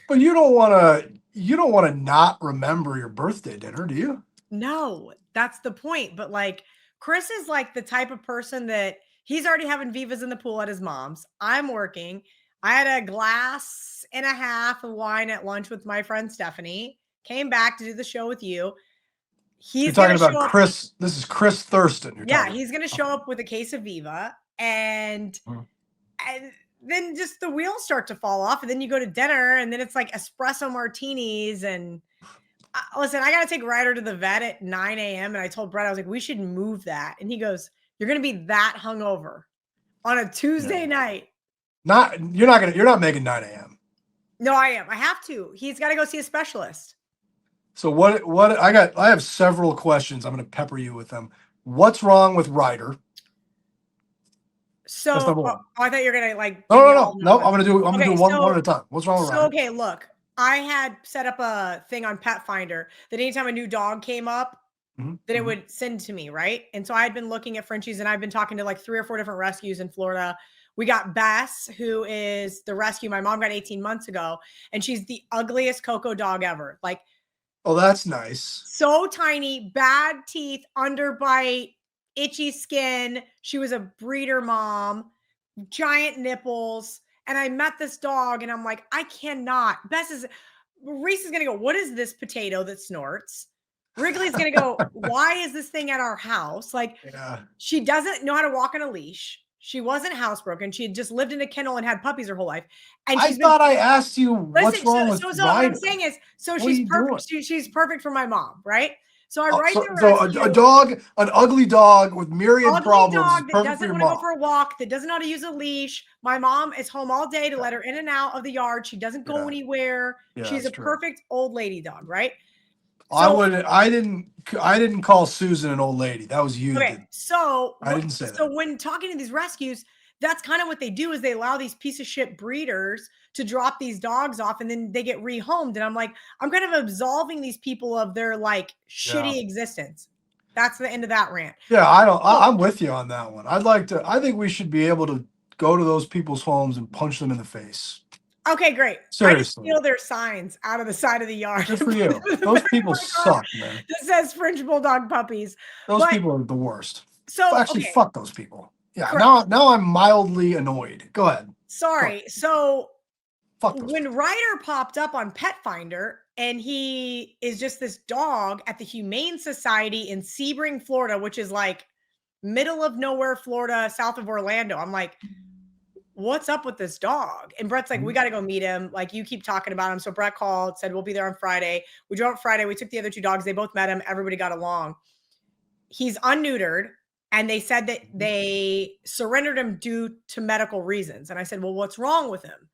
But you don't want to not remember your birthday dinner, do you? No, that's the point. But like, Chris is like the type of person that he's already having Vivas in the pool at his mom's. I'm working. I had a glass and a half of wine at lunch with my friend Stephanie. Came back to do the show with you. You're He's talking gonna about show up. Chris. This is Chris Thurston. You're Yeah, talking he's gonna about. show up with a case of Viva, and Okay. and then just the wheels start to fall off, and then you go to dinner, and then it's like espresso martinis. And listen, I got to take Ryder to the vet at 9 a.m. And I told Brett, I was like, we should move that. And he goes, "You're going to be that hungover on a Tuesday night." You're not making 9 a.m. No, I am. I have to. He's got to go see a specialist. So what I have several questions. I'm going to pepper you with them. What's wrong with Ryder? So That's number one. I thought you were going to like. No. I'm going to do one at a time. What's wrong with Ryder? Okay, look, I had set up a thing on Pet Finder that anytime a new dog came up, that it would send to me, right? And so I had been looking at Frenchies, and I've been talking to like 3 or 4 different rescues in Florida. We got Bess, who is the rescue my mom got 18 months ago, and she's the ugliest Coco dog ever. Like, oh, that's nice. So tiny, bad teeth, underbite, itchy skin. She was a breeder mom, giant nipples. And I met this dog, and I'm like, I cannot. Reese is going to go, what is this potato that snorts? Wrigley's going to go, why is this thing at our house? Like, she doesn't know how to walk on a leash. She wasn't housebroken. She had just lived in a kennel and had puppies her whole life. And I thought I asked you what's wrong with Ryder. So what I'm saying is, she's perfect. She's perfect for my mom, right? So I write an ugly dog with myriad problems. Dog that doesn't want to go for a walk, that doesn't know how to use a leash. My mom is home all day to let her in and out of the yard. She doesn't go anywhere. She's a perfect old lady dog, right? So, I didn't call Susan an old lady. That was you. Okay. So I didn't say that. So when talking to these rescues, that's kind of what they do, is they allow these piece of shit breeders to drop these dogs off, and then they get rehomed. And I'm like, I'm kind of absolving these people of their like shitty existence. That's the end of that rant. Yeah, I'm with you on that one. I think we should be able to go to those people's homes and punch them in the face. Okay, great. Seriously. I just steal their signs out of the side of the yard. Good for you. Those people suck, man. This says French Bulldog puppies. Those people are the worst. So actually, fuck those people. Yeah. Now I'm mildly annoyed. Go ahead. Sorry. So when Ryder popped up on Pet Finder, and he is just this dog at the Humane Society in Sebring, Florida, which is like middle of nowhere, Florida, south of Orlando. I'm like, what's up with this dog? And Brett's like, we got to go meet him. Like, you keep talking about him. So Brett called, said, we'll be there on Friday. We drove up Friday. We took the other 2 dogs. They both met him. Everybody got along. He's unneutered. And they said that they surrendered him due to medical reasons. And I said, well, what's wrong with him?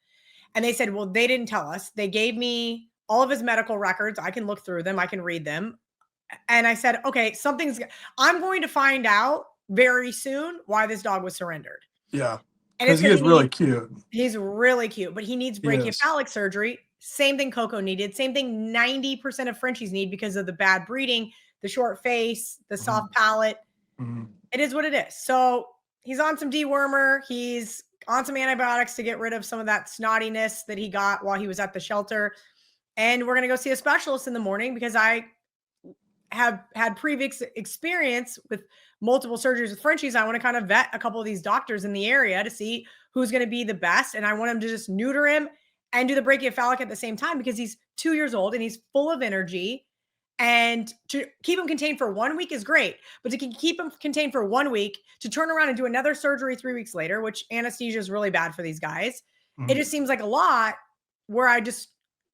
And they said, well, they didn't tell us. They gave me all of his medical records. I can look through them. I can read them. And I said, okay, I'm going to find out very soon why this dog was surrendered. Yeah. Because he is really cute. He's really cute, but he needs brachycephalic surgery. Same thing Coco needed. Same thing 90% of Frenchies need because of the bad breeding, the short face, the soft palate. It is what it is. So he's on some dewormer. He's on some antibiotics to get rid of some of that snottiness that he got while he was at the shelter. And we're going to go see a specialist in the morning, because I have had previous experience with multiple surgeries with Frenchies. I want to kind of vet a couple of these doctors in the area to see who's going to be the best. And I want him to just neuter him and do the brachycephalic at the same time, because he's 2 years old and he's full of energy. And to keep him contained for 1 week is great, but to keep him contained for 1 week, to turn around and do another surgery 3 weeks later, which anesthesia is really bad for these guys. It just seems like a lot, where if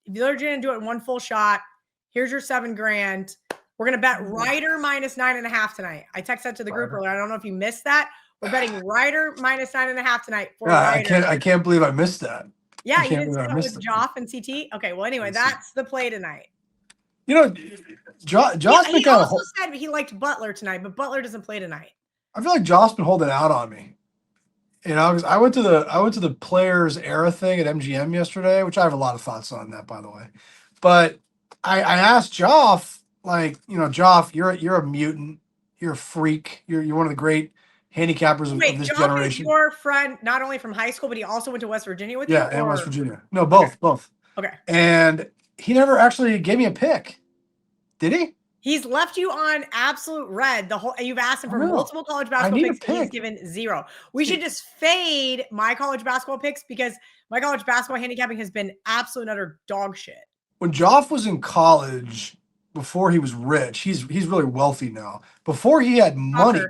they're going to do it in one full shot, here's your $7,000. We're going to bet Ryder minus 9.5 tonight. I texted that to the group earlier. I don't know if you missed that. We're betting Ryder minus 9.5 tonight. I can't believe I missed that. Yeah, you didn't see that with Joff and CT? Okay, well, anyway, that's the play tonight. You know, Josh he also said he liked Butler tonight, but Butler doesn't play tonight. I feel like Josh's been holding out on me. You know, I went to the Players Era thing at MGM yesterday, which I have a lot of thoughts on that, by the way. But I asked Joff, like, you know, Joff, you're a mutant, you're a freak, you're one of the great handicappers of this generation. Is your friend not only from high school, but he also went to West Virginia with you? Yeah, and West Virginia. No, both. Okay. And he never actually gave me a pick. Did he? He's left you on absolute red. You've asked him for multiple college basketball picks, and he's given 0. We should just fade my college basketball picks because my college basketball handicapping has been absolute and utter dog shit. When Joff was in college, before he was rich, he's really wealthy now. Before he had money,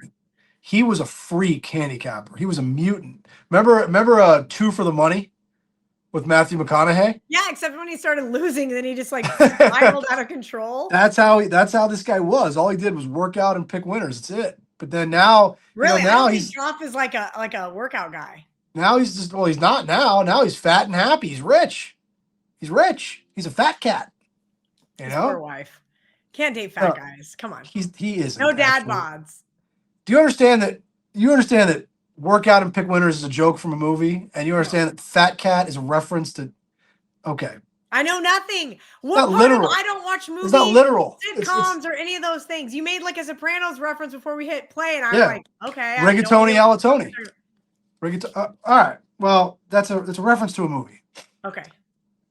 he was a freak handicapper. He was a mutant. Remember 2 for the Money with Matthew McConaughey? Yeah, except when he started losing, then he just like spiraled out of control. That's how this guy was. All he did was work out and pick winners. That's it. But then now, really, now he's Joff is like a workout guy. Now he's just he's not now. Now he's fat and happy. He's rich. He's rich. He's a fat cat. His poor wife can't date fat guys. Come on. He isn't. No dad bods. Do you understand that? You understand that workout and pick winners is a joke from a movie, and you understand that fat cat is a reference to. Okay. I know nothing. What part of I don't watch movies, it's not literal. Sitcoms, or any of those things. You made like a Sopranos reference before we hit play, and I'm like, okay. Rigatoni Alatoni. All right. Well, that's a reference to a movie. Okay.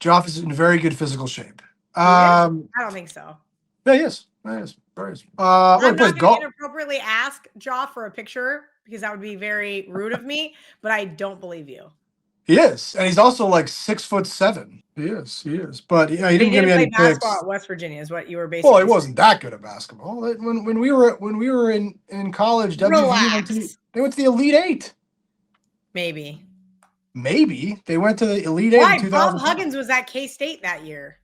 Joff is in very good physical shape. I don't think so. Yeah, he is. He is. Very is. I'm not going to inappropriately ask Joff for a picture because that would be very rude of me, but I don't believe you. He is, and he's also like 6'7". He is. But yeah, he didn't give me any picks. Basketball at West Virginia is what you were basically. Well, he wasn't that good at basketball. When we were in college, WV they went to the Elite Eight. Maybe they went to the Elite Eight. Why? Bob Huggins was at K-State that year.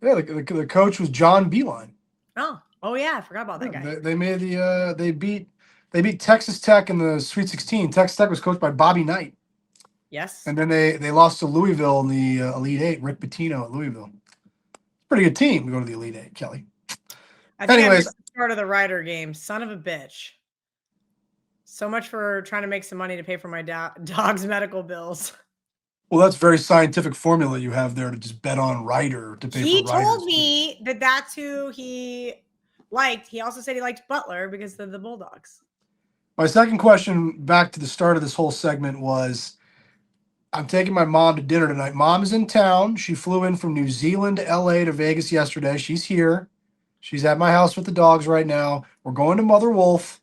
Yeah, the coach was John Beeline. Oh yeah, I forgot about that guy. They made they beat Texas Tech in the Sweet 16. Texas Tech was coached by Bobby Knight. Yes. And then they lost to Louisville in the Elite Eight. Rick Pitino at Louisville. Pretty good team to go to the Elite Eight, Kelly. I think I missed the start of the Rider game. Son of a bitch. So much for trying to make some money to pay for my dog's medical bills. Well, that's very scientific formula you have there to just bet on Ryder to pay for Ryder. He told me that that's who he liked. He also said he liked Butler because of the Bulldogs. My second question back to the start of this whole segment was, I'm taking my mom to dinner tonight. Mom is in town. She flew in from New Zealand to LA to Vegas yesterday. She's here. She's at my house with the dogs right now. We're going to Mother Wolf.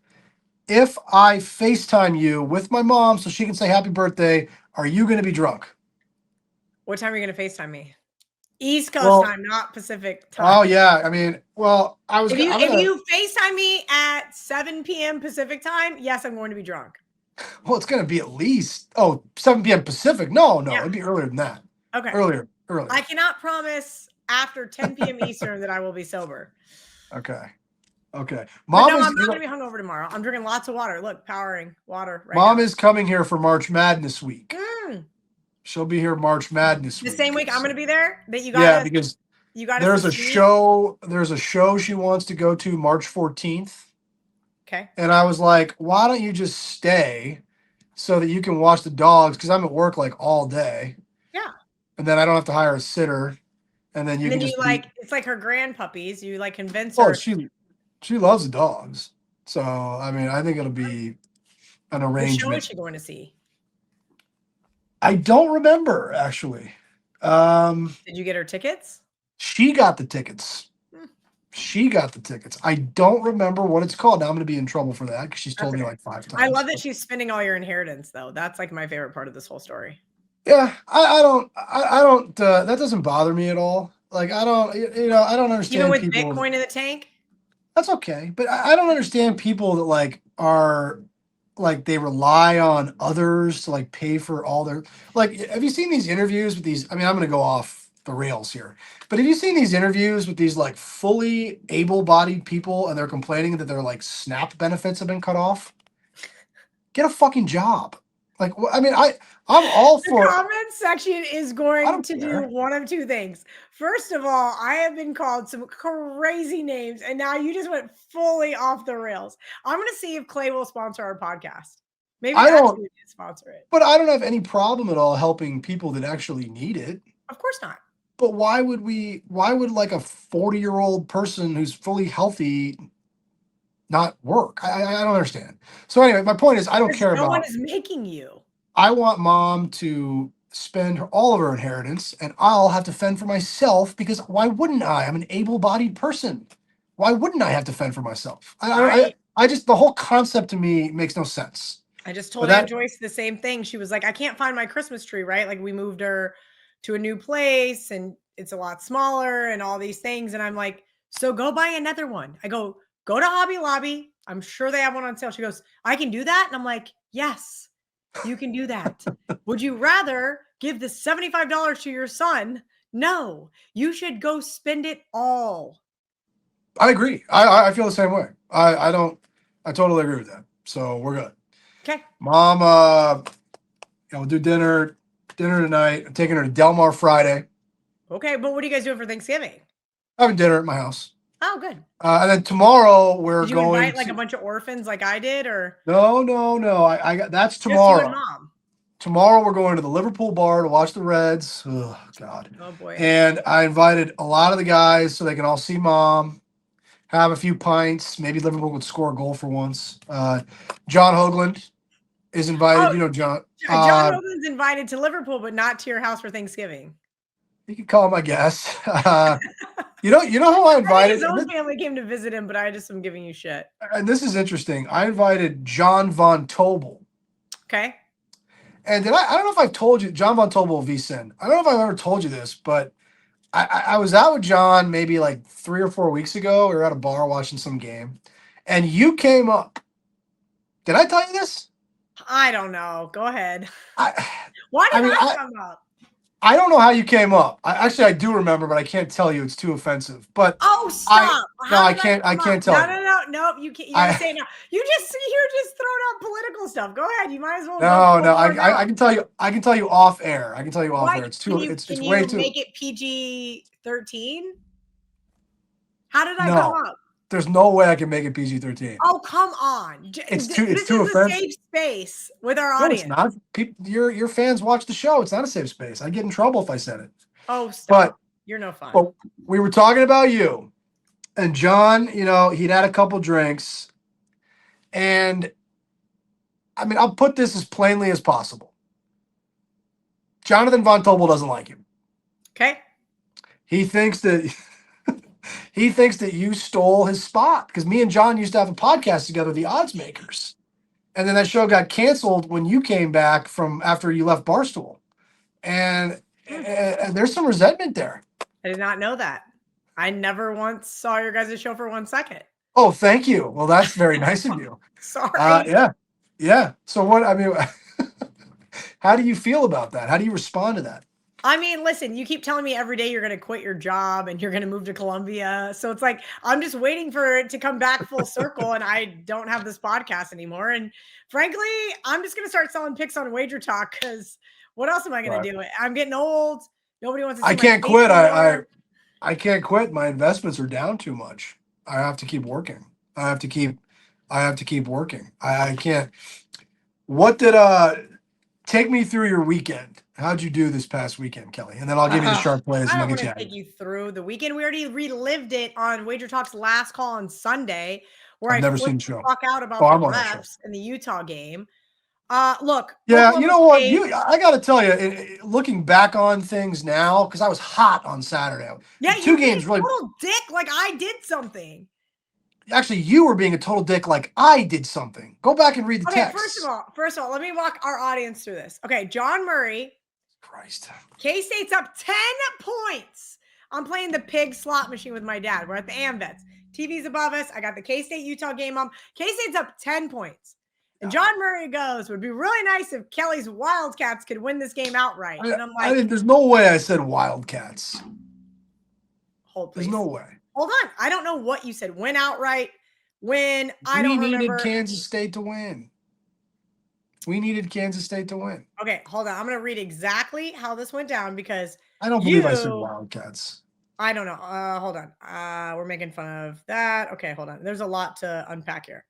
If I FaceTime you with my mom so she can say happy birthday, are you going to be drunk? What time are you going to FaceTime me? East Coast time, not Pacific time. Oh, yeah. I mean, well, If you FaceTime me at 7 p.m. Pacific time, yes, I'm going to be drunk. Well, it's going to be at least 7 p.m. Pacific. No, it'd be earlier than that. Okay. Earlier. I cannot promise after 10 p.m. Eastern that I will be sober. Okay. I'm not going to be hungover tomorrow. I'm drinking lots of water. Look, powering water right Mom now. is coming here for March Madness week. She'll be here March Madness week. The same week I'm going to be there? Because there's a show. There's a show she wants to go to March 14th. Okay. And I was like, why don't you just stay so that you can watch the dogs? Because I'm at work like all day. Yeah. And then I don't have to hire a sitter. And then it's like her grand puppies. You like convince her. She loves the dogs. So, I mean, I think it'll be an arrangement. What show is she going to see? I don't remember, actually. Did you get her tickets? She got the tickets. I don't remember what it's called. Now I'm going to be in trouble for that because she's told me like 5 times. I love that she's spending all your inheritance, though. That's like my favorite part of this whole story. Yeah, I don't. That doesn't bother me at all. Like I don't understand. Even with people, Bitcoin in the tank. That's okay, but I don't understand people that like are like they rely on others to like pay for all their like. Have you seen these interviews with these? I mean, I'm going to go off the rails here, but have you seen these interviews with these like fully able-bodied people and they're complaining that their like SNAP benefits have been cut off? Get a fucking job. Like, I mean, I'm all for. The comment section is going to do one of two things. First of all, I have been called some crazy names, and now you just went fully off the rails. I'm going to see if Clay will sponsor our podcast. Maybe I don't sponsor it. But I don't have any problem at all helping people that actually need it. Of course not. But why would like a 40-year-old person who's fully healthy not work? I don't understand. So anyway, my point is I don't care about. No one is making you. I want mom to spend all of her inheritance, and I'll have to fend for myself because why wouldn't I? I'm an able-bodied person. Why wouldn't I have to fend for myself? I just, the whole concept to me makes no sense. I just told Aunt Joyce the same thing. She was like, I can't find my Christmas tree, right? Like we moved her to a new place and it's a lot smaller and all these things. And I'm like, so go buy another one. I go to Hobby Lobby. I'm sure they have one on sale. She goes, I can do that. And I'm like, yes, you can do that. Would you rather give the $75 to your son? No, you should go spend it all. I agree. I feel the same way. I totally agree with that. So we're good. Okay. Mom, we'll do dinner tonight. I'm taking her to Del Mar Friday. Okay, but what are you guys doing for Thanksgiving? Having dinner at my house. Oh, good. And then tomorrow we're going. Did you invite like a bunch of orphans like I did, or no? I got that's tomorrow. Just you and Mom. Tomorrow we're going to the Liverpool bar to watch the Reds. Oh God. Oh boy. And I invited a lot of the guys so they can all see Mom, have a few pints. Maybe Liverpool would score a goal for once. John Hoagland is invited. You know John. John Hoagland's invited to Liverpool, but not to your house for Thanksgiving. You can call him, I guess. You know who I invited? His own family came to visit him, but I just am giving you shit. And this is interesting. I invited John Von Tobel. Okay. And I don't know if I've told you, John Von Tobel of VSIN. I don't know if I've ever told you this, but I was out with John maybe like 3 or 4 weeks ago. We were at a bar watching some game, and you came up. Did I tell you this? I don't know. Go ahead. Why did I come up? I don't know how you came up. I do remember, but I can't tell you. It's too offensive. But stop! I can't tell you. No. You can't. You say no. You're just throwing out political stuff. Go ahead. You might as well. No. I can tell you. I can tell you off air. It's too. It's way too. Can you make it PG-13? How did I come up? There's no way I can make it PG-13. Oh, come on. It's too offensive. A safe space with our audience. No, it's not. Your fans watch the show. It's not a safe space. I'd get in trouble if I said it. Oh, stop. But you're no fun. But we were talking about you. And John, he'd had a couple drinks. And I mean, I'll put this as plainly as possible. Jonathan Von Tobel doesn't like you. Okay. He thinks that you stole his spot because me and John used to have a podcast together, The Odds Makers. And then that show got canceled when you came back from after you left Barstool. And there's some resentment there. I did not know that. I never once saw your guys' show for 1 second. Oh, thank you. Well, that's very nice of you. Sorry. Yeah. So how do you feel about that? How do you respond to that? I mean, listen, you keep telling me every day you're going to quit your job and you're going to move to Colombia. So it's like, I'm just waiting for it to come back full circle and I don't have this podcast anymore. And frankly, I'm just going to start selling picks on Wager Talk because what else am I going to do? I'm getting old. Nobody wants to see I can't quit. I can't quit. My investments are down too much. I have to keep working. I have to keep working. I can't. What did take me through your weekend? How'd you do this past weekend, Kelly? And then I'll give you the sharp plays. I don't want to take you through the weekend. We already relived it on Wager Talk's last call on Sunday, where I've never seen the show. Talk out about the refs in the Utah game. Look. Yeah, you know what? I got to tell you, looking back on things now, because I was hot on Saturday. Yeah, two games really. Total dick, like I did something. Actually, you were being a total dick, like I did something. Go back and read the text. First of all, let me walk our audience through this. Okay, John Murray. Christ. K-State's up 10 points. I'm playing the pig slot machine with my dad. We're at the AmVets. TV's above us. I got the K-State Utah game on. K-State's up 10 points. And John Murray goes, would be really nice if Kelly's Wildcats could win this game outright. And I'm like, there's no way I said Wildcats. Hold, please. There's no way. Hold on. I don't know what you said. Win outright. Win. I don't remember. We needed Kansas State to win. Okay, hold on. I'm going to read exactly how this went down because I don't believe I said Wildcats. I don't know. Hold on. We're making fun of that. Okay, hold on. There's a lot to unpack here.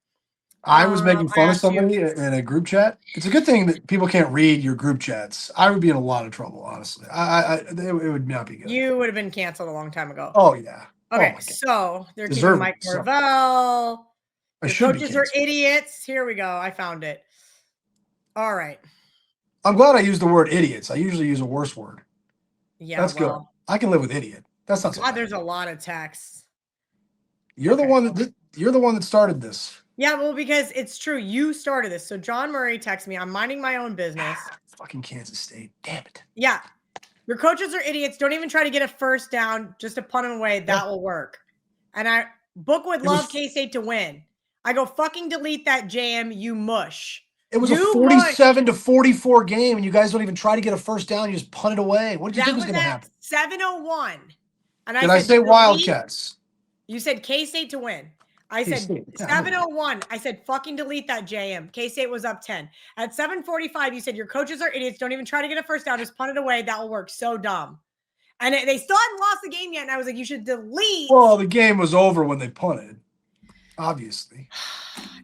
I was making fun of somebody in a group chat. It's a good thing that people can't read your group chats. I would be in a lot of trouble, honestly. It would not be good. You would have been canceled a long time ago. Oh, yeah. Okay, so they're keeping Mike Norvell. The coaches are idiots. Here we go. I found it. All right. I'm glad I used the word idiots. I usually use a worse word. Yeah, that's good. I can live with idiot. That's not so bad. There's a lot of texts. You're the one that started this. Yeah, well, because it's true. You started this. So John Murray texted me. I'm minding my own business. Fucking Kansas State. Damn it. Yeah. Your coaches are idiots. Don't even try to get a first down. Just to punt them away. That will work. And Book would love K-State to win. I go, fucking delete that JM, you mush. It was a 47-44 game, and you guys don't even try to get a first down. You just punt it away. What did you think was going to happen? 7:01. And I say Wildcats? You said K-State to win. I said 7:01. I said fucking delete that JM. K-State was up 10. At 7:45, you said your coaches are idiots. Don't even try to get a first down. Just punt it away. That will work. So dumb. And they still hadn't lost the game yet. And I was like, you should delete. Well, the game was over when they punted. Obviously.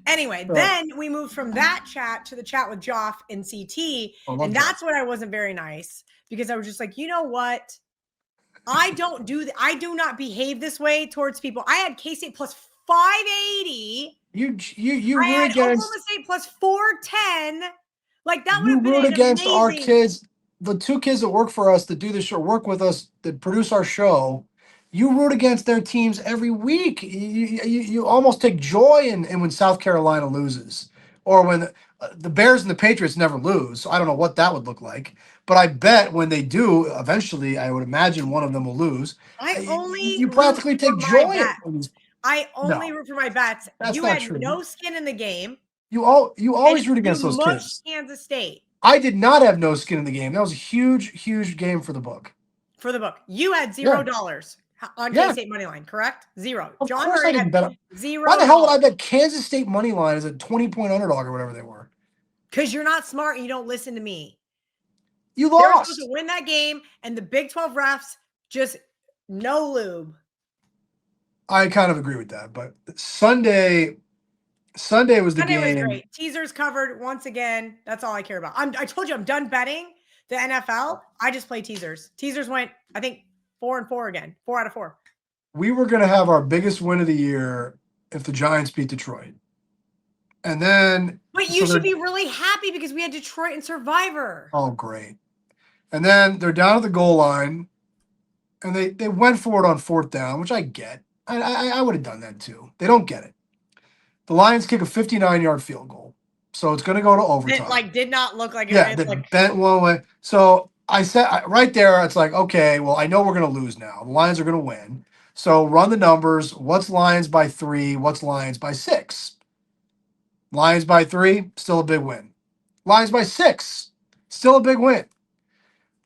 Anyway, then we moved from that chat to the chat with Joff and CT. And that's when I wasn't very nice because I was just like, you know what? I do not behave this way towards people. I had K-State plus 580. You I had Oklahoma State plus 410. Like that would have been against amazing. Our kids, the two kids that work for us, that do the show, work with us, that produce our show. You root against their teams every week. You almost take joy in when South Carolina loses, or when the Bears and the Patriots never lose. So I don't know what that would look like, but I bet when they do, eventually, I would imagine one of them will lose. You practically take joy in. I only root for my bets. You had no skin in the game. You always root against those kids. Kansas State. I did not have no skin in the game. That was a huge game for the book. For the book, you had $0 on K-State money line, correct? Zero. John Murray had $0. Why the hell would I bet Kansas State money line is a 20-point underdog or whatever they were? Because you're not smart and you don't listen to me. You lost. They're supposed to win that game, and the Big 12 refs just no lube. I kind of agree with that, but Sunday was the game. Sunday was great. Teasers covered once again. That's all I care about. I told you I'm done betting the NFL. I just play teasers. Teasers went, I think, 4-4 again. 4 out of 4. We were going to have our biggest win of the year if the Giants beat Detroit. And then... But you should be really happy because we had Detroit and Survivor. Oh, great. And then they're down at the goal line, and they went for it on 4th down, which I get. I would have done that too. They don't get it. The Lions kick a 59-yard field goal. So it's going to go to overtime. It did not look like it. Yeah, it bent one way. So I said right there, it's like, okay, well, I know we're going to lose now. The Lions are going to win. So run the numbers. What's Lions by 3? What's Lions by 6? Lions by 3, still a big win. Lions by 6, still a big win.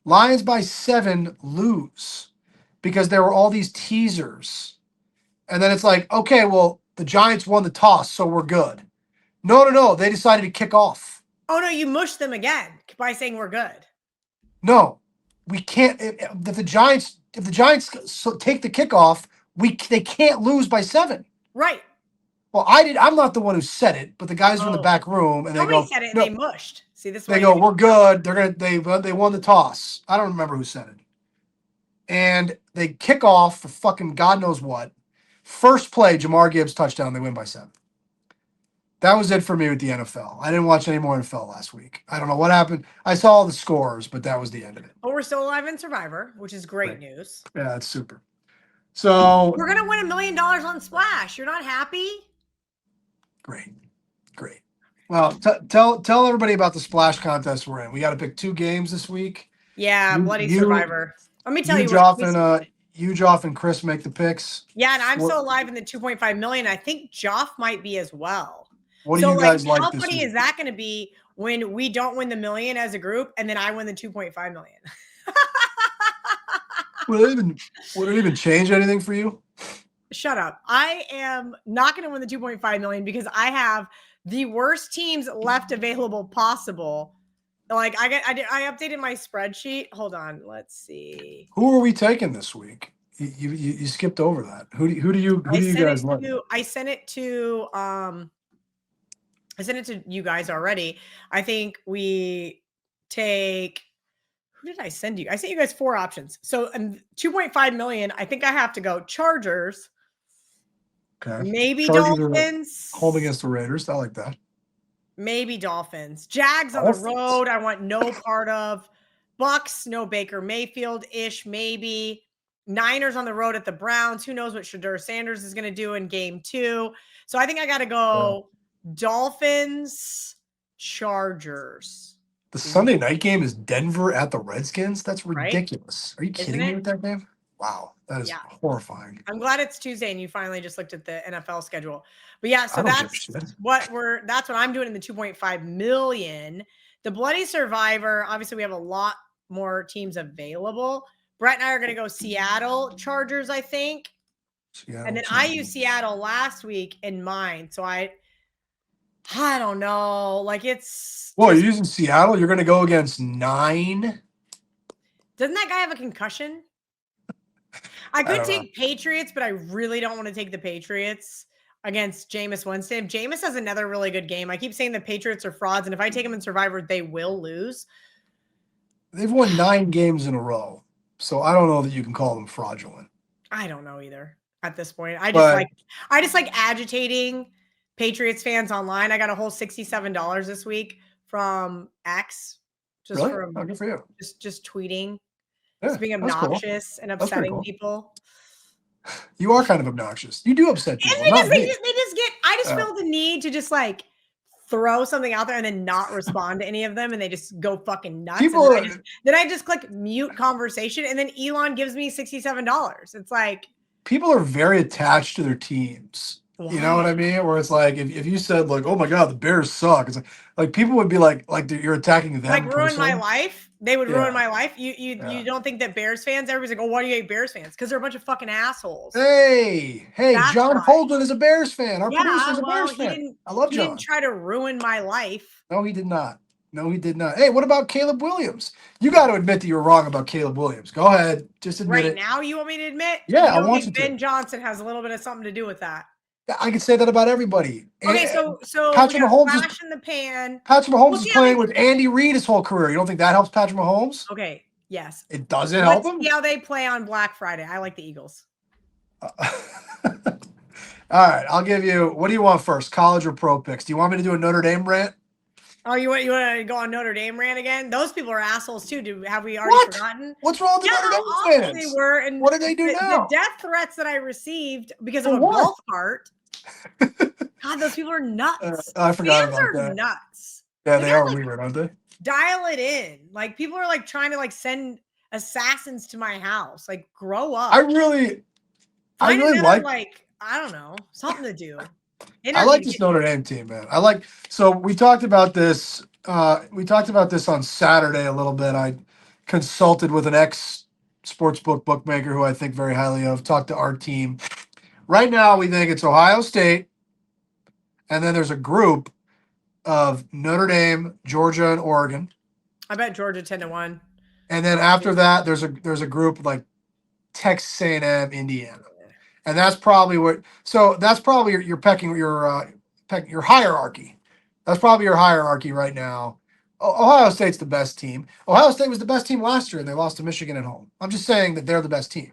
Lions by 7, lose. Because there were all these teasers. And then it's like, okay, well, the Giants won the toss, so we're good. No. They decided to kick off. Oh, no, you mushed them again by saying we're good. No, we can't. If the Giants take the kickoff, they can't lose by 7. Right. Well, I'm not the one who said it, but the guys are in the back room, and somebody said it, and they mushed. See, this. They go, we're good. They won the toss. I don't remember who said it. And they kick off for fucking God knows what. First play, Jamar Gibbs touchdown. They win by 7. That was it for me with the NFL. I didn't watch any more NFL last week. I don't know what happened. I saw all the scores, but that was the end of it. But we're still alive in Survivor, which is great news. Yeah, that's super. So we're gonna win $1 million on Splash. You're not happy? Great. Well, tell everybody about the Splash contest we're in. We got to pick 2 games this week. Yeah, bloody Survivor. Let me tell you, Joff and Chris make the picks. Yeah, and I'm still alive in the 2.5 million. I think Joff might be as well. What do you guys like how this funny week? is that going to be when we don't win the million as a group and then I win the 2.5 million? Would it even change anything for you? Shut up. I am not going to win the 2.5 million because I have the worst teams left available possible. Like I updated my spreadsheet. Hold on, let's see. Who are we taking this week? You skipped over that. Who do you guys like? I sent it to you guys already. I think we take. Who did I send you? I sent you guys 4 options. So 2.5 million. I think I have to go Chargers. Okay. Maybe Chargers Dolphins. Home against the Raiders. I like that. Maybe Dolphins. Jags on the road, I want no part of. Bucks, no Baker Mayfield-ish, maybe. Niners on the road at the Browns. Who knows what Shedeur Sanders is going to do in game 2. So I think I got to go Dolphins, Chargers. The Sunday night game is Denver at the Redskins? That's ridiculous. Right? Are you kidding me with that game? Wow, that is horrifying. I'm glad it's Tuesday and you finally just looked at the NFL schedule. But yeah, so that's what I'm doing in the 2.5 million. The Bloody Survivor, obviously we have a lot more teams available. Brett and I are going to go Seattle Chargers, I think. And then I used Seattle last week in mine. So I don't know. Like it's. Well, you're using Seattle. You're going to go against 9. Doesn't that guy have a concussion? I could take Patriots, but I really don't want to take the Patriots against Jameis Winston. Jameis has another really good game. I keep saying the Patriots are frauds, and if I take them in Survivor, they will lose. They've won 9 games in a row, so I don't know that you can call them fraudulent. I don't know either at this point. I just like agitating Patriots fans online. I got a whole $67 this week from X, just really? Good for you. Just tweeting. Just being obnoxious and upsetting people. You are kind of obnoxious. You do upset people. I just feel the need to just like throw something out there and then not respond to any of them, and they just go fucking nuts. Then I just click mute conversation, and then Elon gives me $67. It's like people are very attached to their teams. Wow. You know what I mean? Where it's like if you said like, "Oh my God, the Bears suck," it's like people would be like you're attacking them. Like ruin my life. They would ruin my life. You don't think that Bears fans? Everybody's like, "Oh, why do you hate Bears fans?" Because they're a bunch of fucking assholes. Hey, John Holden is a Bears fan. Our producer is a Bears fan. I love John. He didn't try to ruin my life. No, he did not. Hey, what about Caleb Williams? You got to admit that you're wrong about Caleb Williams. Go ahead, just admit it. Right now, you want me to admit? Yeah, I want you to. Ben Johnson has a little bit of something to do with that. I can say that about everybody. Okay, so Patrick Mahomes flash in the pan. Patrick Mahomes is playing with Andy Reid his whole career. You don't think that helps Patrick Mahomes? Okay, yes. It doesn't help him? See how they play on Black Friday. I like the Eagles. All right, I'll give you. What do you want first, college or pro picks? Do you want me to do a Notre Dame rant? Oh, you want to go on Notre Dame rant again? Those people are assholes too. Have we already forgotten? What's wrong with Notre Dame fans? They were. And what did they do now? The death threats that I received because of a golf cart. God, those people are nuts. I forgot about that. Nuts. Yeah, they are weird, aren't they? Dial it in. Like people are like trying to like send assassins to my house. Like grow up. I really like I don't know, something to do. I like this Notre Dame team, man. So we talked about this. We talked about this on Saturday a little bit. I consulted with an ex-sportsbook bookmaker who I think very highly of. Talked to our team. Right now, we think it's Ohio State, and then there's a group of Notre Dame, Georgia, and Oregon. I bet Georgia 10-1. And then after that, there's a group like Texas A&M, Indiana, and that's probably what. So that's probably your hierarchy. That's probably your hierarchy right now. Ohio State's the best team. Ohio State was the best team last year, and they lost to Michigan at home. I'm just saying that they're the best team.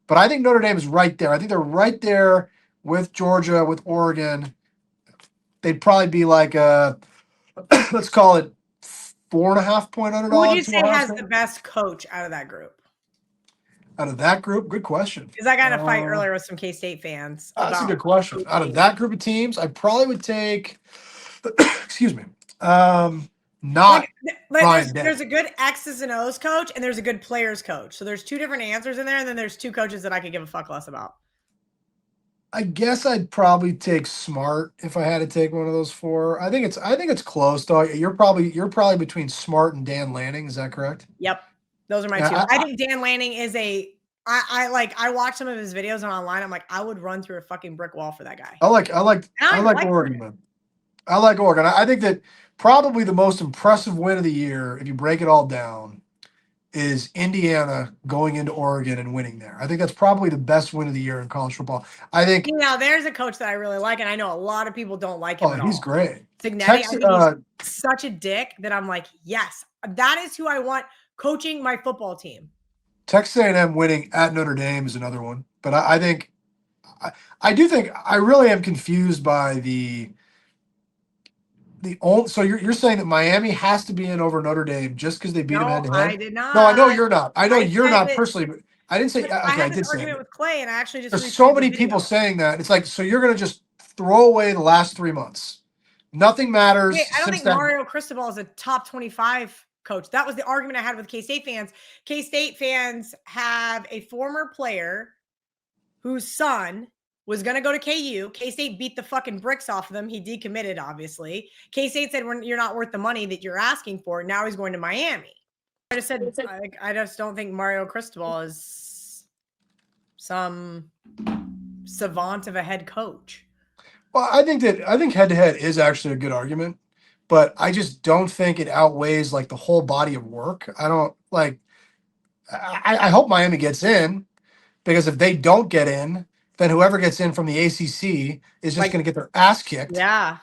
But I think Notre Dame is right there. I think they're right there with Georgia, with Oregon. They'd probably be like let's call it 4.5 point underdog. Who would you say has the best coach out of that group? Out of that group? Good question. Because I got in a fight earlier with some K-State fans. That's a good question. Out of that group of teams, I probably would take excuse me. There's a good X's and O's coach and there's a good players coach. So there's 2 different answers in there, and then there's 2 coaches that I could give a fuck less about. I guess I'd probably take Smart if I had to take one of those 4. I think it's close though. You're probably between Smart and Dan Lanning. Is that correct? Yep, those are my 2. I think Dan Lanning is I watch some of his videos online. I'm like, I would run through a fucking brick wall for that guy. I like Oregon, man. I like Oregon. I think that probably the most impressive win of the year, if you break it all down, is Indiana going into Oregon and winning there. I think that's probably the best win of the year in college football. I think now there's a coach that I really like, and I know a lot of people don't like him at all. He's great. Cignetti, I think he's such a dick that I'm like, yes, that is who I want coaching my football team. Texas A&M winning at Notre Dame is another one. But I think I really am confused by the So you're saying that Miami has to be in over Notre Dame just because they beat them head No, to I head? did No, I know not. you're not. I know you're said not that, personally, but I didn't say. but I Okay, I had this did say argument it. with Clay, and I actually just There's so retweeted the many video. people saying that. It's like, so you're going to just throw away the last 3 months. Nothing matters. Wait, I don't think Mario Cristobal is a top 25 coach. That was the argument I had with K-State fans. K-State fans have a former player whose son was going to go to KU. K-State beat the fucking bricks off of them. He decommitted, obviously. K-State said, you're not worth the money that you're asking for. Now he's going to Miami. I just said, I just don't think Mario Cristobal is some savant of a head coach. Well, I think head to head is actually a good argument, but I just don't think it outweighs like the whole body of work. I don't like. I hope Miami gets in, because if they don't get in, then whoever gets in from the ACC is just going to get their ass kicked. Yeah.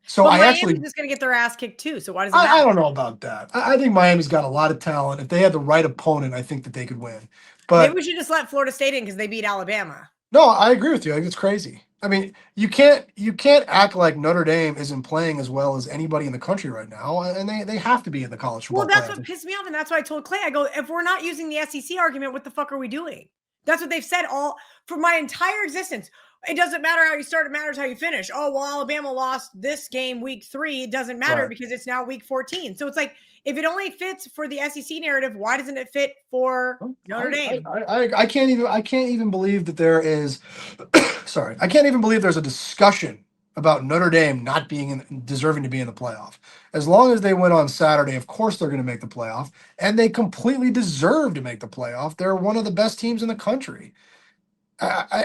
So but Miami's just going to get their ass kicked too. So why does it matter? I don't know about that. I think Miami's got a lot of talent. If they had the right opponent, I think that they could win. But maybe we should just let Florida State in because they beat Alabama. No, I agree with you. I think it's crazy. I mean, you can't act like Notre Dame isn't playing as well as anybody in the country right now, and they have to be in the college football. Well, that's what pissed me off, and that's why I told Clay, I go, if we're not using the SEC argument, what the fuck are we doing? That's what they've said all for my entire existence. It doesn't matter how you start; it matters how you finish. Oh, well, Alabama lost this game week 3. It doesn't matter because it's now week 14. So it's like, if it only fits for the SEC narrative, why doesn't it fit for Notre Dame? I can't even believe that there is. Sorry, I can't even believe there's a discussion about Notre Dame not deserving to be in the playoff. As long as they win on Saturday, of course they're going to make the playoff, and they completely deserve to make the playoff. They're one of the best teams in the country.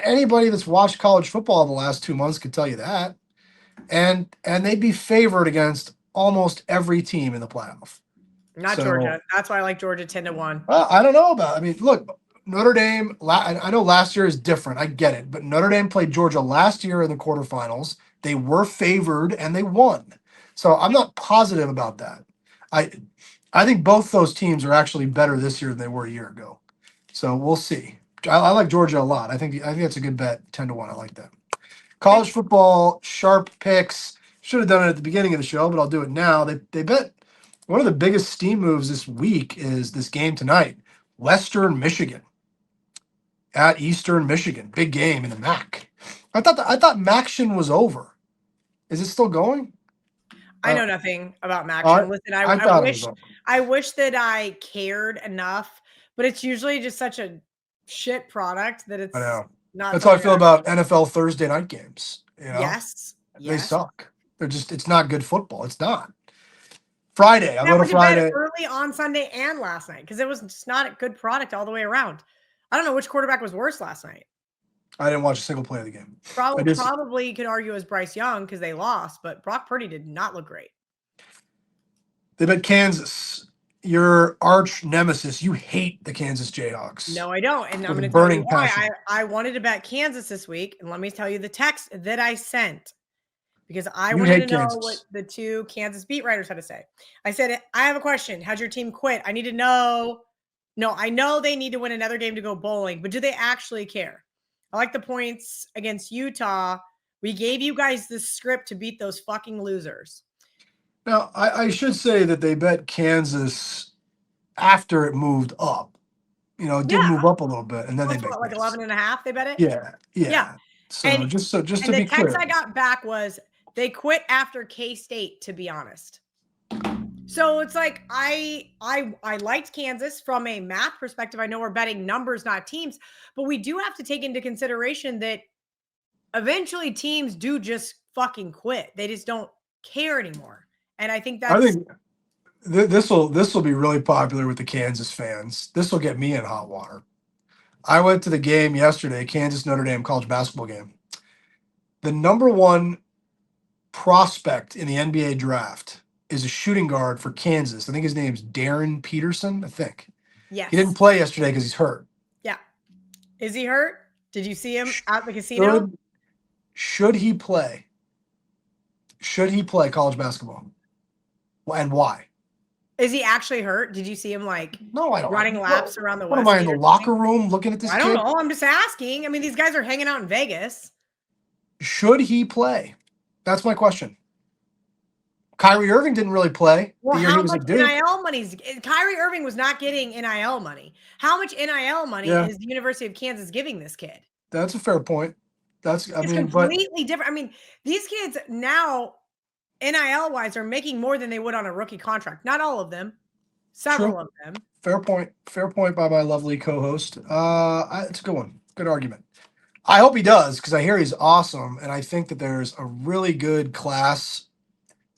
Anybody that's watched college football the last 2 months could tell you that, and they'd be favored against almost every team in the playoff. Not Georgia. That's why I like Georgia 10-1. Well, I don't know about. I mean, look, Notre Dame. I know last year is different. I get it, but Notre Dame played Georgia last year in the quarterfinals. They were favored and they won. So I'm not positive about that. I think both those teams are actually better this year than they were a year ago. So we'll see. I like Georgia a lot. I think that's a good bet. 10-1. I like that. College football sharp picks. Should have done it at the beginning of the show, but I'll do it now. They bet one of the biggest steam moves this week is this game tonight. Western Michigan at Eastern Michigan. Big game in the MAC. I thought MACtion was over. Is it still going? I know nothing about MACtion. Listen, I wish that I cared enough, but it's usually just such a shit product that it's not. That's how I feel about NFL Thursday night games. You know? Yes. They suck. It's not good football. It's not. Friday. I'll go to Friday. Early on Sunday and last night because it was just not a good product all the way around. I don't know which quarterback was worse last night. I didn't watch a single play of the game. Probably you could argue it was Bryce Young because they lost, but Brock Purdy did not look great. They bet Kansas. Your arch nemesis. You hate the Kansas Jayhawks. No, I don't. And I'm going to tell you why. I wanted to bet Kansas this week. And let me tell you the text that I sent. Because I wanted to know what the 2 Kansas beat writers had to say. I said, I have a question. How's your team quit? I need to know. No, I know they need to win another game to go bowling, but do they actually care? I like the points against Utah. We gave you guys the script to beat those fucking losers. Now, I should say that they bet Kansas after it moved up. You know, it did move up a little bit, and then they bet like 11.5. They bet it. Yeah. So just to be clear, the text I got back was they quit after K-State. To be honest, so it's like I liked Kansas from a math perspective. I know we're betting numbers, not teams, but we do have to take into consideration that eventually teams do just fucking quit. They just don't care anymore. And I think this will be really popular with the Kansas fans. This will get me in hot water. I went to the game yesterday, Kansas Notre Dame college basketball game. The number 1 prospect in the NBA draft is a shooting guard for Kansas. I think his name's Darren Peterson. I think. Yes. He didn't play yesterday because he's hurt. Yeah. Is he hurt? Did you see him at the casino? Should he play? Should he play college basketball? And why? Is he actually hurt? Did you see him running laps around the Westgate? What am I in the locker room looking at this? I don't know. I'm just asking. I mean, these guys are hanging out in Vegas. Should he play? That's my question. Kyrie Irving didn't really play Well, the year he how was much at Duke. NIL money? Kyrie Irving was not getting NIL money. How much NIL money is the University of Kansas giving this kid? That's a fair point. It's completely different. I mean, these kids now, NIL wise, are making more than they would on a rookie contract. Not all of them, several of them. Fair point. Fair point by my lovely co-host. It's a good one. Good argument. I hope he does because I hear he's awesome, and I think that there's a really good class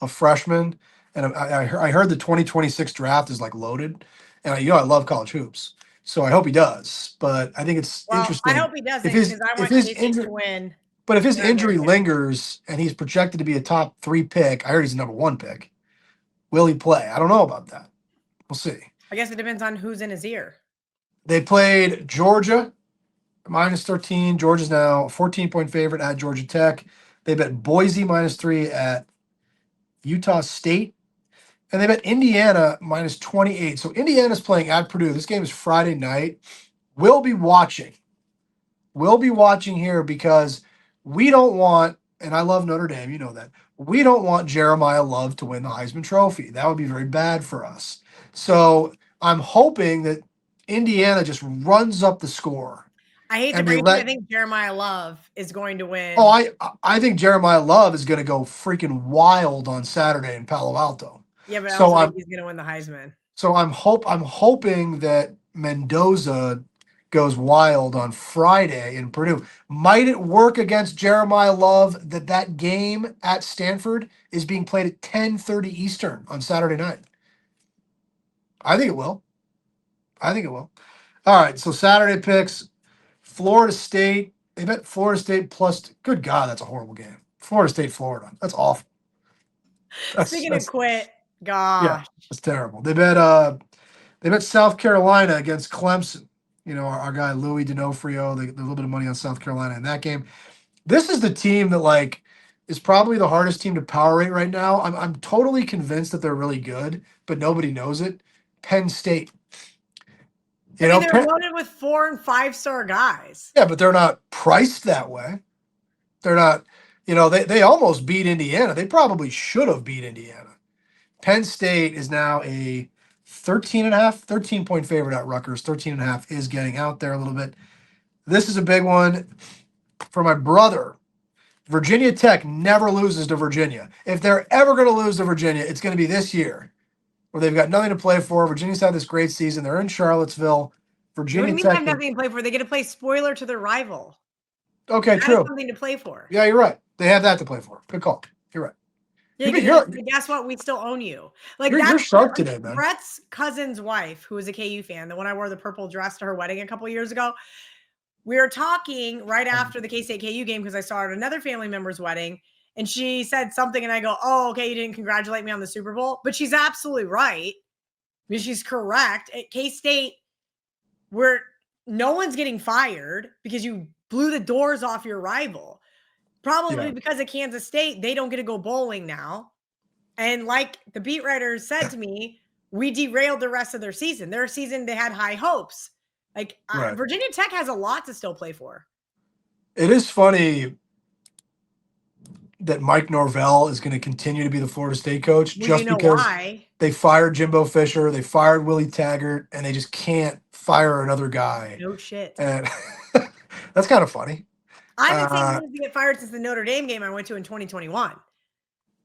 of freshmen. And I heard the 2026 draft is like loaded, and I love college hoops, so I hope he does. But I think it's interesting. I hope he doesn't because I want K-State to win. But if his injury lingers and he's projected to be a top 3 pick, I heard he's a number 1 pick. Will he play? I don't know about that. We'll see. I guess it depends on who's in his ear. They played Georgia, -13. Georgia's now a 14-point favorite at Georgia Tech. They bet Boise -3 at Utah State. And they bet Indiana -28. So Indiana's playing at Purdue. This game is Friday night. We'll be watching. We'll be watching here because we don't want, and I love Notre Dame, you know that. We don't want Jeremiah Love to win the Heisman Trophy. That would be very bad for us. So I'm hoping that Indiana just runs up the score. I hate to break it. I think Jeremiah Love is going to win. Oh, I think Jeremiah Love is going to go freaking wild on Saturday in Palo Alto. Yeah, but I also think he's going to win the Heisman. So I'm hoping that Mendoza goes wild on Friday in Purdue. Might it work against Jeremiah Love that game at Stanford is being played at 10:30 Eastern on Saturday night? I think it will. All right, so Saturday picks. Florida State. They bet Florida State plus. Good God, that's a horrible game. Florida State, Florida. That's awful. Speaking of quit, gosh. Yeah, that's terrible. They bet South Carolina against Clemson. You know, our guy Louis D'Onofrio. They a little bit of money on South Carolina in that game. This is the team that is probably the hardest team to power rate right now. I'm totally convinced that they're really good, but nobody knows it. Penn State. They're loaded with 4- and 5-star guys. Yeah, but they're not priced that way. They're not, they almost beat Indiana. They probably should have beat Indiana. Penn State is now a 13-point favorite at Rutgers. 13.5 is getting out there a little bit. This is a big one for my brother. Virginia Tech never loses to Virginia. If they're ever going to lose to Virginia, it's going to be this year, where they've got nothing to play for. Virginia's had this great season. They're in Charlottesville. Virginia what do you mean Tech they have nothing to play for? They get to play spoiler to their rival. Okay, that true. Is something to play for. Yeah, you're right. They have that to play for. Good call. You're right. Yeah, guess what? We still own you. You're sharp today, man. Brett's cousin's wife, who is a KU fan, the one I wore the purple dress to her wedding a couple years ago. We were talking right after the K-State KU game because I saw her at another family member's wedding, and she said something, and I go, "Oh, okay, you didn't congratulate me on the Super Bowl," but she's absolutely right. I mean, she's correct. At K-State, where no one's getting fired because you blew the doors off your rival. Probably because of Kansas State, they don't get to go bowling now. And like the beat writers said to me, we derailed the rest of their season. Their season, they had high hopes. Virginia Tech has a lot to still play for. It is funny that Mike Norvell is going to continue to be the Florida State coach just because they fired Jimbo Fisher, they fired Willie Taggart, and they just can't fire another guy. No shit. And that's kind of funny. I haven't seen him get fired since the Notre Dame game I went to in 2021.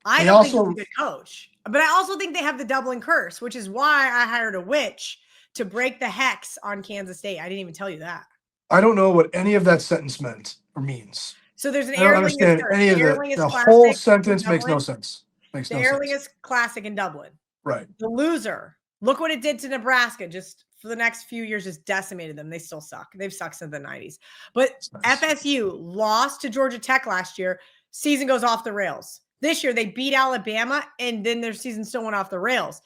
I don't think he's a good coach. But I also think they have the Dublin curse, which is why I hired a witch to break the hex on Kansas State. I didn't even tell you that. I don't know what any of that sentence meant or means. So there's an I don't understand any of it. The whole sentence makes no sense. The Airlingus Classic in Dublin. Right. The loser. Look what it did to Nebraska. Just for the next few years, just decimated them. They still suck. They've sucked since the 90s. But FSU lost to Georgia Tech last year. Season goes off the rails. This year, they beat Alabama, and then their season still went off the rails.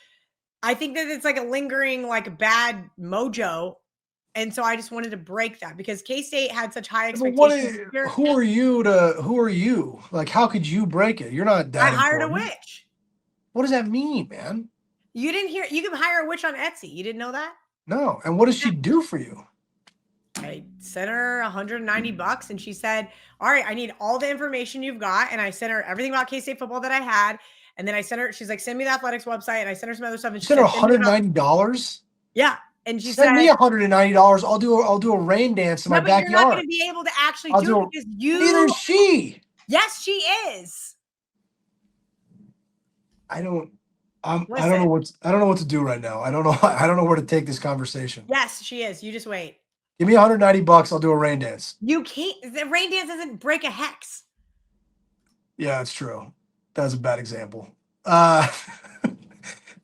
I think that it's like a lingering, bad mojo. And so I just wanted to break that because K-State had such high expectations. Who are you? How could you break it? You're not that I hired a witch. What does that mean, man? You didn't hear? You can hire a witch on Etsy. You didn't know that? No. And what does she do for you? I sent her $190 and she said, all right, I need all the information you've got. And I sent her everything about K-State football that I had. And then I sent her, she's like, send me the athletics website. And I sent her some other stuff. And she Send her said, $190. yeah. And she Send said, me $190. I'll do a rain dance in my backyard. You're not going to be able to actually do it because neither is she. Yes, she is. I don't know what to do right now. I don't know where to take this conversation. Yes, she is. You just wait. Give me $190. I'll do a rain dance. You can't. The rain dance doesn't break a hex. Yeah, it's true. That was a bad example.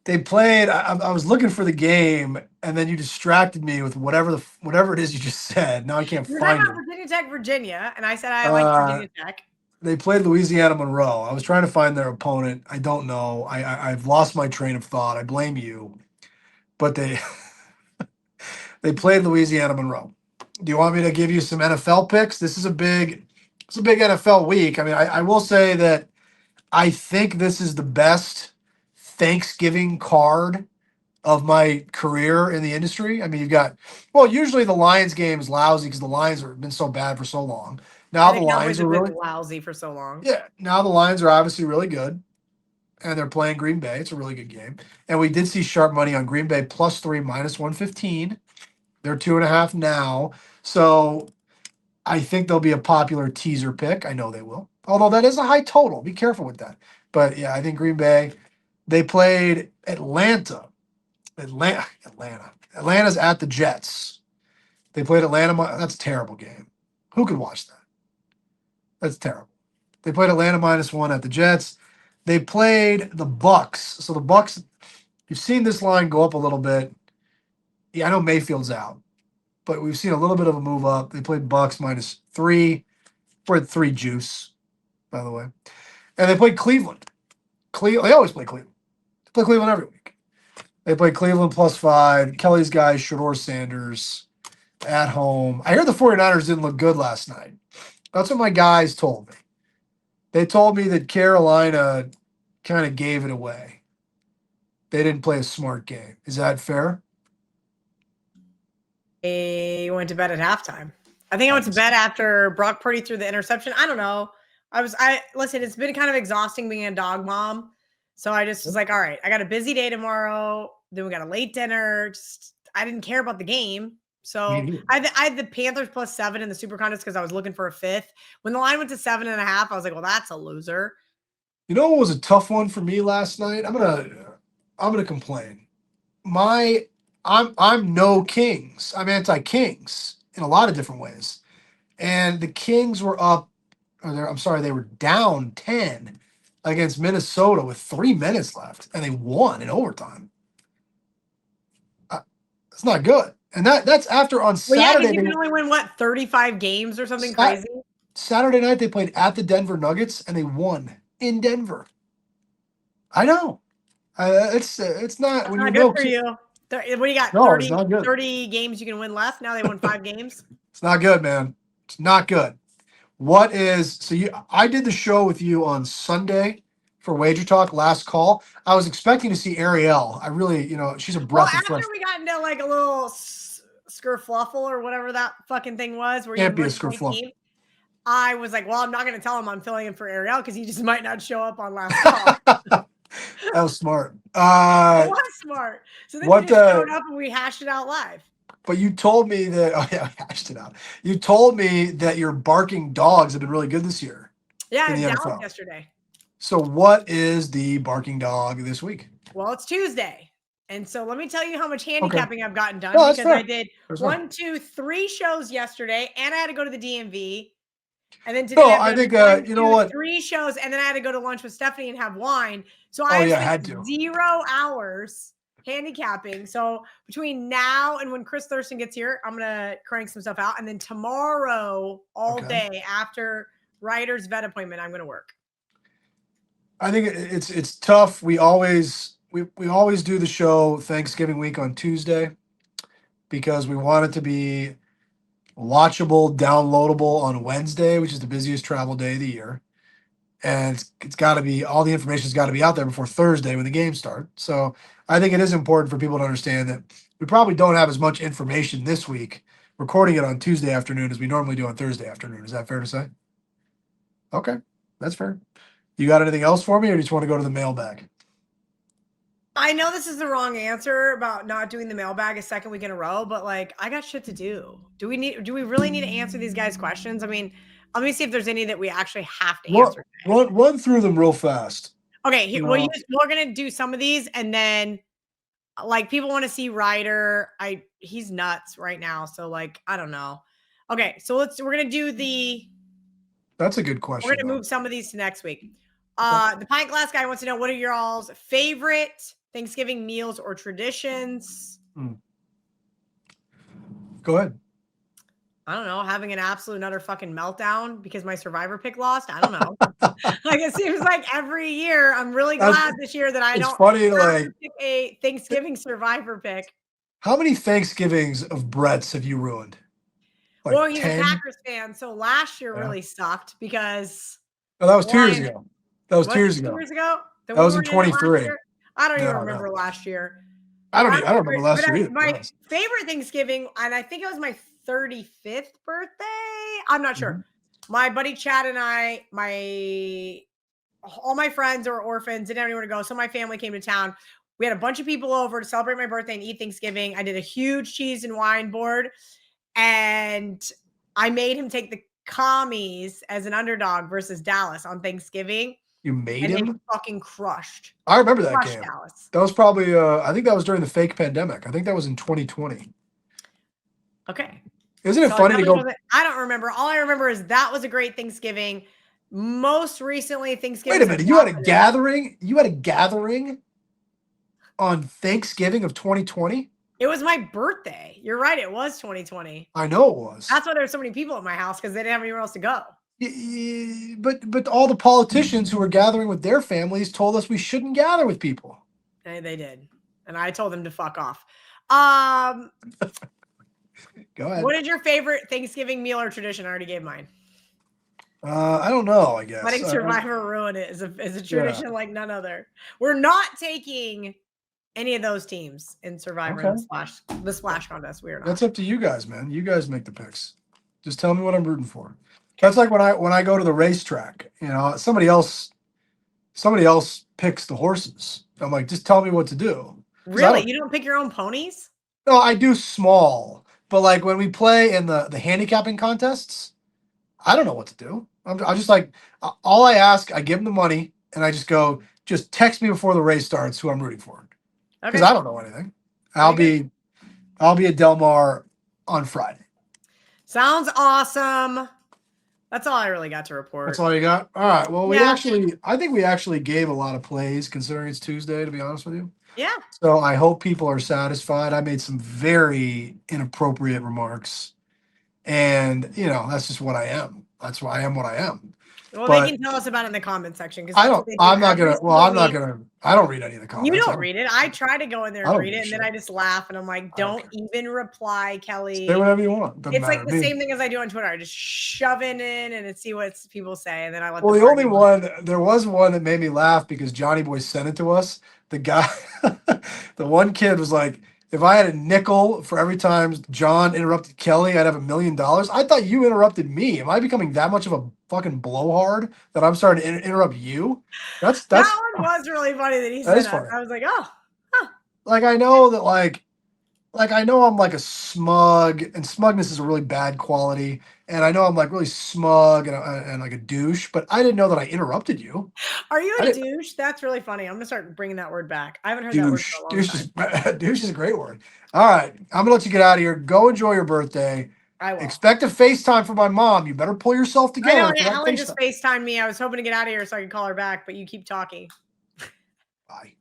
They played. I was looking for the game, and then you distracted me with whatever it is you just said. Now I can't find it. Virginia Tech, Virginia, and I said I like Virginia Tech. They played Louisiana Monroe. I was trying to find their opponent. I don't know. I've lost my train of thought. I blame you. But they played Louisiana Monroe. Do you want me to give you some NFL picks? It's a big NFL week. I mean, I will say that I think this is the best Thanksgiving card of my career in the industry. I mean, usually the Lions game is lousy because the Lions have been so bad for so long. Now the Lions are really lousy for so long. Yeah, now the Lions are obviously really good, and they're playing Green Bay. It's a really good game. And we did see sharp money on Green Bay +3, -115. They're 2.5 now. So I think they'll be a popular teaser pick. I know they will. Although that is a high total. Be careful with that. But yeah, I think Green Bay. They played Atlanta. Atlanta's at the Jets. They played Atlanta. That's a terrible game. Who could watch that? That's terrible. They played Atlanta -1 at the Jets. They played the Bucks. So the Bucks, you've seen this line go up a little bit. Yeah, I know Mayfield's out, but we've seen a little bit of a move up. They played Bucks -3. For 3 juice, by the way. And they played Cleveland. They always play Cleveland. They play Cleveland every week. They played Cleveland +5. Kelly's guys, Shador Sanders at home. I heard the 49ers didn't look good last night. That's what my guys told me. They told me that Carolina kind of gave it away. They didn't play a smart game. Is that fair? They went to bed at halftime. I think I went to bed after Brock Purdy threw the interception. I don't know. Listen, it's been kind of exhausting being a dog mom. So I just was like, all right, I got a busy day tomorrow. Then we got a late dinner. I didn't care about the game. So I had the Panthers +7 in the super contest because I was looking for a 5th. When the line went to 7.5, I was like, well, that's a loser. You know what was a tough one for me last night? I'm gonna complain. I'm no Kings. I'm anti-Kings in a lot of different ways. And the Kings were they were down 10 against Minnesota with 3 minutes left, and they won in overtime. It's not good. And that's after on Saturday. You can only win 35 games or something crazy. Saturday night they played at the Denver Nuggets and they won in Denver. I know. It's not when not good for you. What do you got? No, 30 games you can win left. Now they won 5 games. It's not good, man. It's not good. I did the show with you on Sunday for Wager Talk, last call. I was expecting to see Ariel. I really, she's a breath of fresh. After we got into like a little skerfluffle or whatever that fucking thing was, where can't be a skerfluffle. I was like, well, I'm not going to tell him I'm filling in for Ariel because he just might not show up on last call. That was smart. It was smart. So then we just showed up and we hashed it out live. But you told me that, we hashed it out. You told me that your barking dogs have been really good this year. Yeah, I was down yesterday. So what is the barking dog this week? Well, it's Tuesday. And so let me tell you how much handicapping I've gotten done because I did 1, 2, 3 shows yesterday and I had to go to the DMV. And then today I think 3 shows and then I had to go to lunch with Stephanie and have wine. So I had 0 hours handicapping. So between now and when Chris Thurston gets here, I'm going to crank some stuff out. And then tomorrow all day after Ryder's vet appointment, I'm going to work. I think it's tough. We always do the show Thanksgiving week on Tuesday because we want it to be watchable, downloadable on Wednesday, which is the busiest travel day of the year. And it's got to be, all the information's got to be out there before Thursday when the games start. So I think it is important for people to understand that we probably don't have as much information this week recording it on Tuesday afternoon as we normally do on Thursday afternoon. Is that fair to say? Okay, that's fair. You got anything else for me, or do you just want to go to the mailbag? I know this is the wrong answer about not doing the mailbag a second week in a row, but like I got shit to do. Do we really need to answer these guys' questions? I mean, let me see if there's any that we actually have to answer. Run through them real fast. Okay, we're gonna do some of these, and then like people want to see Ryder. He's nuts right now, so like I don't know. Okay, so we're gonna do the. That's a good question. We're gonna move some of these to next week. The pint glass guy wants to know, what are your all's favorite Thanksgiving meals or traditions? Go ahead. I don't know, having an absolute utter fucking meltdown because my survivor pick lost. I don't know. Like it seems like every year. I'm really glad this year that I don't have to pick a Thanksgiving survivor pick. How many Thanksgivings of Brett's have you ruined? Like well, he's 10? A Packers fan, so last year really sucked because. Oh, that was 2 years ago. That was 2 years ago. 2 years ago? That was in 23. I don't even remember last year. I don't remember last year either. My favorite Thanksgiving, and I think it was my 35th birthday. I'm not sure. My buddy Chad and I, all my friends are orphans, didn't have anywhere to go. So my family came to town. We had a bunch of people over to celebrate my birthday and eat Thanksgiving. I did a huge cheese and wine board, and I made him take the Commies as an underdog versus Dallas on Thanksgiving. You made him? They fucking crushed. I remember that game. Dallas. That was probably, I think that was during the fake pandemic. I think that was in 2020. Okay. Isn't it funny to go? I don't remember. All I remember is that was a great Thanksgiving. Most recently, Thanksgiving. Wait a minute. You had a gathering? You had a gathering on Thanksgiving of 2020? It was my birthday. You're right. It was 2020. I know it was. That's why there's so many people at my house, because they didn't have anywhere else to go. But all the politicians who were gathering with their families told us we shouldn't gather with people. They did. And I told them to fuck off. Go ahead. What is your favorite Thanksgiving meal or tradition? I already gave mine. I don't know, I guess. Letting Survivor ruin it is a tradition like none other. We're not taking any of those teams in Survivor in the splash contest. We are not. That's up to you guys, man. You guys make the picks. Just tell me what I'm rooting for. That's like when I go to the racetrack, you know, somebody else picks the horses. I'm like, just tell me what to do. Really? You don't pick your own ponies? No, I do small. But like when we play in the handicapping contests, I don't know what to do. I just like, all I ask, I give them the money, and I just go, just text me before the race starts who I'm rooting for. Because I don't know anything. I'll be at Del Mar on Friday. Sounds awesome. That's all I really got to report. That's all you got? All right. Well, I think we actually gave a lot of plays considering it's Tuesday, to be honest with you. Yeah. So I hope people are satisfied. I made some very inappropriate remarks. And, you know, that's just what I am. That's why I am what I am. Well, they can tell us about it in the comment section. I don't read any of the comments. You don't read it. I try to go in there and read it, and then I just laugh, and I'm like, don't even reply, Kelly. Say whatever you want. It's like the same thing as I do on Twitter. I just shove it in and see what people say, and then I let Well, there was one that made me laugh because Johnny Boy sent it to us. The guy, the one kid was like, if I had a nickel for every time John interrupted Kelly, I'd have $1 million. I thought you interrupted me. Am I becoming that much of a fucking blowhard that I'm starting to interrupt you? That one was really funny that he said that. I was like, oh, huh. Like I know that I know I'm like a smug, and smugness is a really bad quality. And I know I'm like really smug and like a douche, but I didn't know that I interrupted you. Are you a douche? That's really funny. I'm gonna start bringing that word back. I haven't heard that word for a long time. Douche is a great word. All right, I'm gonna let you get out of here. Go enjoy your birthday. I will. Expect a FaceTime from my mom. You better pull yourself together. I know. Ellen just FaceTimed me. I was hoping to get out of here so I could call her back, but you keep talking. Bye.